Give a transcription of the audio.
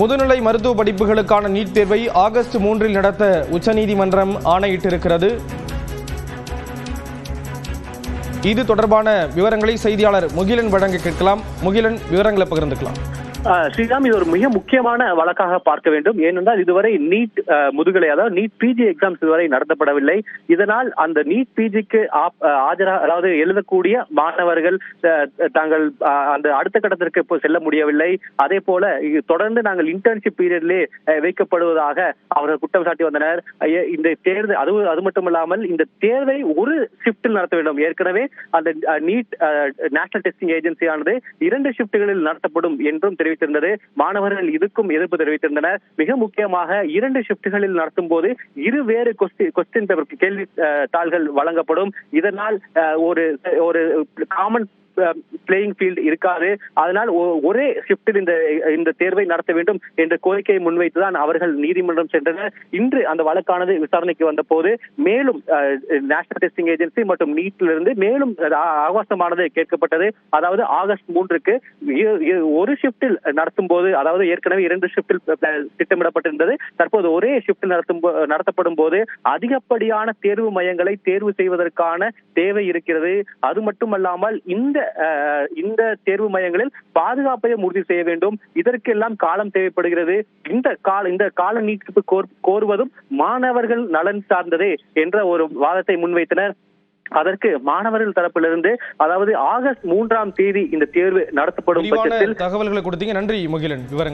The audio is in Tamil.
முதுநிலை மருத்துவ படிப்புகளுக்கான நீட் தேர்வை ஆகஸ்ட் 3 நடத்த உச்சநீதிமன்றம் ஆணையிட்டிருக்கிறது. இது தொடர்பான விவரங்களை செய்தியாளர் முகிலன் வழங்க கேட்கலாம். முகிலன், விவரங்களை பகிர்ந்துக்கலாம். ஸ்ரீராம், இது ஒரு மிக முக்கியமான வழக்காக பார்க்க வேண்டும். ஏனென்றால் இதுவரை நீட் முதுகலை, அதாவது நீட் பிஜி எக்ஸாம்ஸ் இதுவரை நடத்தப்படவில்லை. இதனால் அந்த நீட் பிஜிக்கு அதாவது எழுதக்கூடிய மாணவர்கள் தாங்கள் அந்த அடுத்த கட்டத்திற்கு செல்ல முடியவில்லை. அதே போல தொடர்ந்து நாங்கள் இன்டர்ன்ஷிப் பீரியட்லேயே வைக்கப்படுவதாக அவர்கள் குற்றம் சாட்டி வந்தனர். இந்த தேர்வு அது மட்டுமல்லாமல் இந்த தேர்வை ஒரு ஷிப்டில் நடத்த வேண்டும். ஏற்கனவே அந்த நீட் நேஷனல் டெஸ்டிங் ஏஜென்சியானது 2 ஷிப்டுகளில் நடத்தப்படும் என்றும் தெரிவித்திருந்தது. மாணவர்கள் இதுக்கும் எதிர்ப்பு தெரிவித்திருந்தனர். மிக முக்கியமாக 2 ஷிப்டுகளில் நடத்தும் போது வேறு கொஸ்டின் பேப்பர் கேள்வி தாள்கள் வழங்கப்படும். இதனால் ஒரு காமன் பிளேயிங் ஃபீல்ட் இருக்காது. அதனால் ஒரே ஷிப்டில் இந்த தேர்வை நடத்த வேண்டும் என்ற கோரிக்கையை முன்வைத்துதான் அவர்கள் நீதிமன்றம் சென்றனர். இன்று அந்த வழக்கானது விசாரணைக்கு வந்த போது மேலும் நேஷனல் டெஸ்டிங் ஏஜென்சி மற்றும் நீட்டிலிருந்து மேலும் அவகாசமானது கேட்கப்பட்டது. அதாவது ஆகஸ்ட் 3க்கு ஒரு ஷிப்டில் நடத்தும் போது, அதாவது ஏற்கனவே 2 ஷிப்டில் திட்டமிடப்பட்டிருந்தது, தற்போது ஒரே ஷிப்டில் நடத்தப்படும் போது அதிகப்படியான தேர்வு மையங்களை தேர்வு செய்வதற்கான தேவை இருக்கிறது. அது மட்டுமல்லாமல் இந்த தேர்வு மையங்களில் பாதுகாப்பையும் உறுதி செய்ய வேண்டும். இதற்கெல்லாம் காலம் தேவைப்படுகிறது. இந்த கால நீட்டிப்பு கோருவதும் மாணவர்கள் நலன் சார்ந்ததே என்ற ஒரு வாதத்தை முன்வைத்தனர். அதற்கு மாணவர்கள் தரப்பிலிருந்து, அதாவது ஆகஸ்ட் 3 இந்த தேர்வு நடத்தப்படும் பட்சத்தில் தகவல்களை கொடுத்தீங்க. நன்றி முகிலன். விவரங்கள்